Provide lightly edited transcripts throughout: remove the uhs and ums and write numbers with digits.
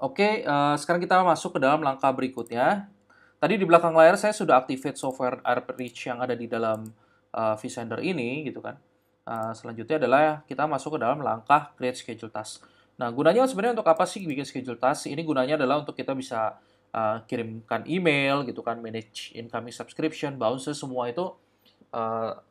Oke, sekarang kita masuk ke dalam langkah berikutnya. Tadi di belakang layar saya sudah activate software ARPReach yang ada di dalam vSender ini, gitu kan. Selanjutnya adalah kita masuk ke dalam langkah create schedule task. Nah, gunanya sebenarnya untuk apa sih bikin schedule task? Ini gunanya adalah untuk kita bisa kirimkan email, gitu kan, manage incoming subscription, bounces, semua itu uh,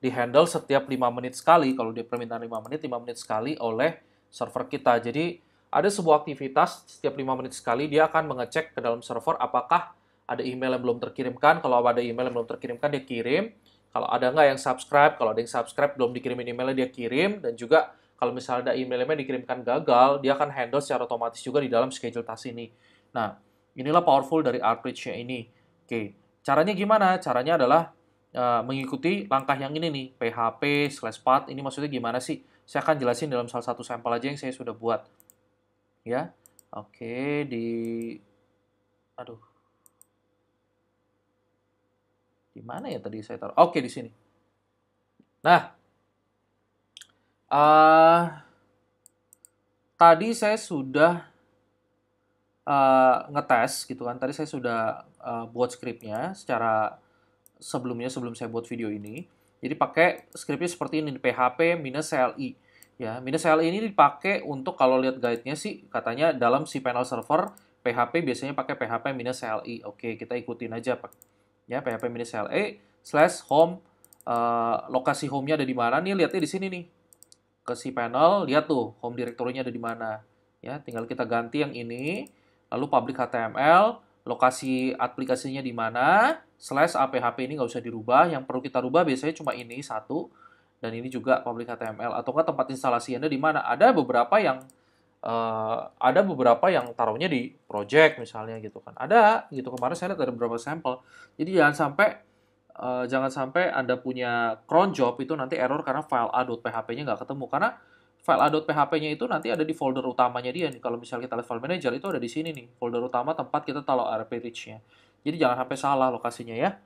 di-handle setiap 5 menit sekali. Kalau dia permintaan 5 menit sekali oleh server kita. Jadi ada sebuah aktivitas setiap 5 menit sekali dia akan mengecek ke dalam server apakah ada email yang belum terkirimkan. Kalau ada email yang belum terkirimkan dia kirim. Kalau ada nggak yang subscribe, kalau ada yang subscribe belum dikirimin emailnya dia kirim. Dan juga kalau misalnya ada emailnya dikirimkan gagal, dia akan handle secara otomatis juga di dalam schedule task ini. Nah, inilah powerful dari Outreach-nya ini. Oke, caranya gimana? Caranya adalah mengikuti langkah yang ini nih, PHP/path, ini maksudnya gimana sih? Saya akan jelasin dalam salah satu sampel aja yang saya sudah buat, ya. Oke, aduh, di mana ya tadi saya taruh? Oke, di sini. Nah, uh, tadi saya sudah ngetes gitu kan. Tadi saya sudah buat skripnya secara sebelum saya buat video ini. Jadi pakai skripnya seperti ini, PHP minus CLI. Ya, minus CLI ini dipakai untuk kalau lihat guide-nya sih katanya dalam si panel server PHP biasanya pakai PHP minus CLI. Oke, kita ikutin aja Pak. Ya, PHP minus CLI slash home, lokasi home-nya ada di mana nih? Lihatnya di sini nih. Ke si panel, lihat tuh home directory-nya ada di mana. Ya, tinggal kita ganti yang ini, lalu public HTML, lokasi aplikasinya di mana, slash APHP ini nggak usah dirubah. Yang perlu kita rubah biasanya cuma ini satu, dan ini juga public HTML. Atau nggak tempat instalasinya di mana. Ada beberapa yang taruhnya di project misalnya gitu kan. Ada gitu, kemarin saya lihat ada beberapa sampel. Jadi jangan sampai Anda punya cron job itu nanti error karena file a.php-nya nggak ketemu. Karena file a.php-nya itu nanti ada di folder utamanya dia nih. Kalau misalnya kita lihat file manager itu ada di sini nih, folder utama tempat kita taruh RP reach-nya. Jadi jangan sampai salah lokasinya ya.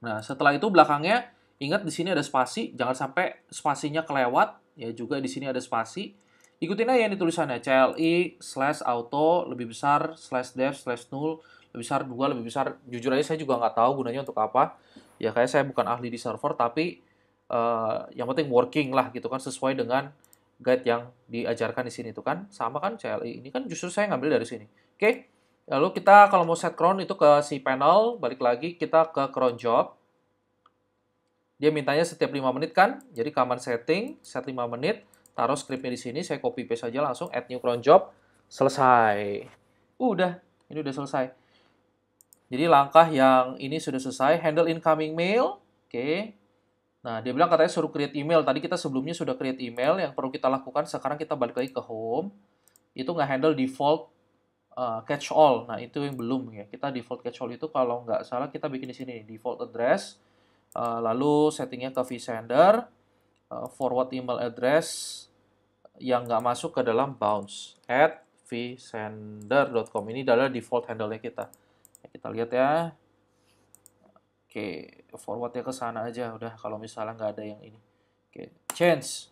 Nah, setelah itu belakangnya ingat di sini ada spasi, jangan sampai spasinya kelewat. Ya juga di sini ada spasi. Ikutin aja ini tulisannya CLI/auto lebih besar /dev/null lebih besar 2 lebih besar. Jujur aja saya juga nggak tahu gunanya untuk apa. Ya kayak saya bukan ahli di server tapi yang penting working lah gitu kan sesuai dengan guide yang diajarkan di sini tuh kan. Sama kan CLI. Ini kan justru saya ngambil dari sini. Oke. Lalu kita kalau mau set cron itu ke si panel, balik lagi kita ke cron job. Dia mintanya setiap 5 menit kan, jadi command setting, set 5 menit, taruh scriptnya di sini, saya copy paste saja langsung, add new cron job, selesai. Udah, ini udah selesai. Jadi langkah yang ini sudah selesai, handle incoming mail, oke. Nah, dia bilang katanya suruh create email, tadi kita sebelumnya sudah create email, yang perlu kita lakukan sekarang kita balik lagi ke home, itu nggak handle default catch all. Nah, itu yang belum ya. Kita default catch all itu kalau nggak salah kita bikin di sini default address. Lalu settingnya ke vSender, forward email address yang nggak masuk ke dalam bounce at vsender.com. Ini adalah default handle-nya kita. Kita lihat ya. Oke, forwardnya ke sana aja udah kalau misalnya nggak ada yang ini. Oke, change.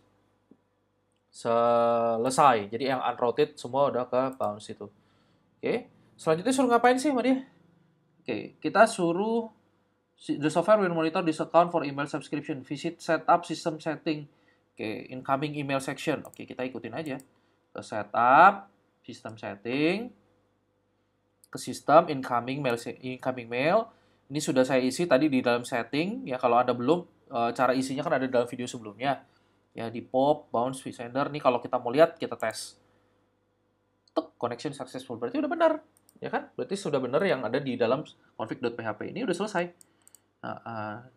Selesai. Jadi yang unrouted semua udah ke bounce itu. Oke. Selanjutnya suruh ngapain sih sama dia? Oke, kita suruh the software will monitor this account for email subscription. Visit setup system setting. Oke, incoming email section. Oke, kita ikutin aja. Ke setup, system setting, ke sistem incoming mail. Ini sudah saya isi tadi di dalam setting. Ya, kalau Anda belum, cara isinya kan ada di dalam video sebelumnya. Ya, di pop, bounce, vSender. Nih kalau kita mau lihat, kita tes. Tuk, connection successful. Berarti udah benar. Ya kan? Berarti sudah benar yang ada di dalam config.php. Ini udah selesai.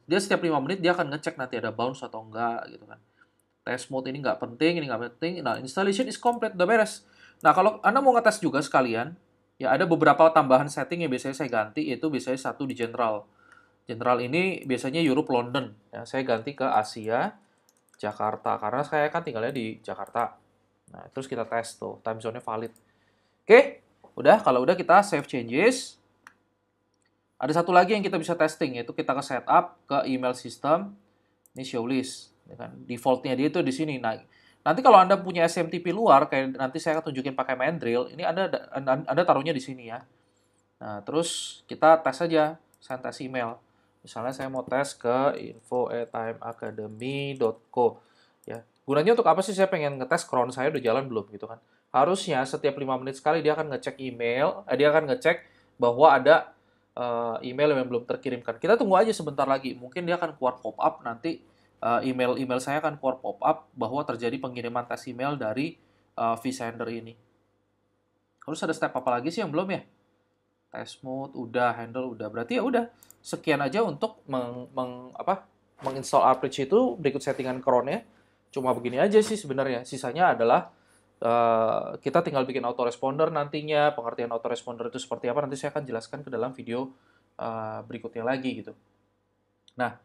Dia setiap 5 menit dia akan ngecek nanti ada bounce atau enggak gitu kan. Test mode ini nggak penting, ini nggak penting. Nah, installation is complete, udah beres. Nah, kalau Anda mau ngetes juga sekalian, ya ada beberapa tambahan setting yang biasanya saya ganti, yaitu biasanya satu di general. General ini biasanya Europe, London. Ya, saya ganti ke Asia, Jakarta, karena saya kan tinggalnya di Jakarta. Nah, terus kita tes tuh, time zone-nya valid. Oke, udah, kalau udah kita save changes. Ada satu lagi yang kita bisa testing, yaitu kita ke setup, ke email system, ini show list. Ya kan? Defaultnya dia itu di sini. Nah, Nanti kalau Anda punya SMTP luar, kayak nanti saya akan tunjukin pakai Mandrill, ini Anda taruhnya di sini ya. Nah, terus kita tes aja, saya tes email. Misalnya saya mau tes ke info@timeacademy.co ya. Gunanya untuk apa sih? Saya pengen ngetes cron saya udah jalan belum gitu kan. Harusnya setiap 5 menit sekali dia akan ngecek email, dia akan ngecek bahwa ada email yang belum terkirimkan. Kita tunggu aja sebentar lagi. Mungkin dia akan keluar pop-up nanti email saya akan keluar pop-up bahwa terjadi pengiriman tes email dari vSender ini. Terus ada step apa lagi sih yang belum ya? Test mode udah, handle udah. Berarti ya udah. Sekian aja untuk menginstall Aperture itu. Berikut settingan cron-nya. Cuma begini aja sih sebenarnya. Sisanya adalah kita tinggal bikin autoresponder nantinya. Pengertian autoresponder itu seperti apa nanti saya akan jelaskan ke dalam video berikutnya lagi gitu. Nah,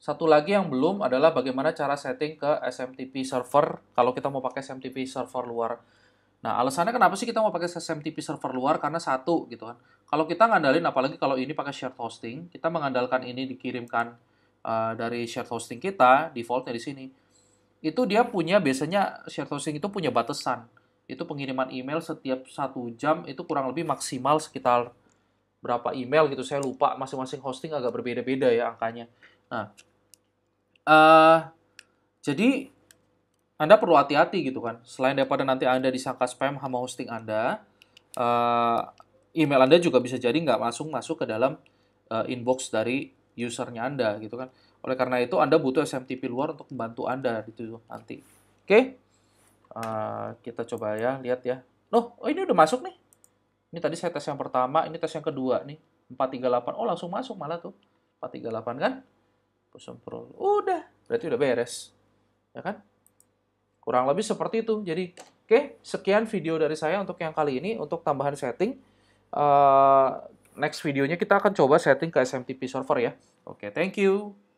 satu lagi yang belum adalah bagaimana cara setting ke SMTP server kalau kita mau pakai SMTP server luar. Nah, alasannya kenapa sih kita mau pakai SMTP server luar? Karena satu, gitu kan. Kalau kita ngandalin, apalagi kalau ini pakai shared hosting, kita mengandalkan ini dikirimkan dari shared hosting kita, defaultnya di sini. Itu dia punya, biasanya shared hosting itu punya batasan. Itu pengiriman email setiap 1 jam, itu kurang lebih maksimal sekitar berapa email gitu. Saya lupa, masing-masing hosting agak berbeda-beda ya angkanya. Nah, jadi Anda perlu hati-hati gitu kan. Selain daripada nanti Anda disangka spam sama hosting Anda, email Anda juga bisa jadi nggak masuk ke dalam inbox dari usernya Anda gitu kan. Oleh karena itu Anda butuh SMTP luar untuk membantu Anda gitu nanti. Oke? Kita coba ya, lihat ya. Oh ini udah masuk nih. Ini tadi saya tes yang pertama, ini tes yang kedua nih. 438. Oh langsung masuk malah tuh. 438 kan? Push control. Udah, berarti udah beres. Ya kan? Kurang lebih seperti itu. Jadi, oke, sekian video dari saya untuk yang kali ini, untuk tambahan setting. Next videonya kita akan coba setting ke SMTP server ya. Oke, thank you.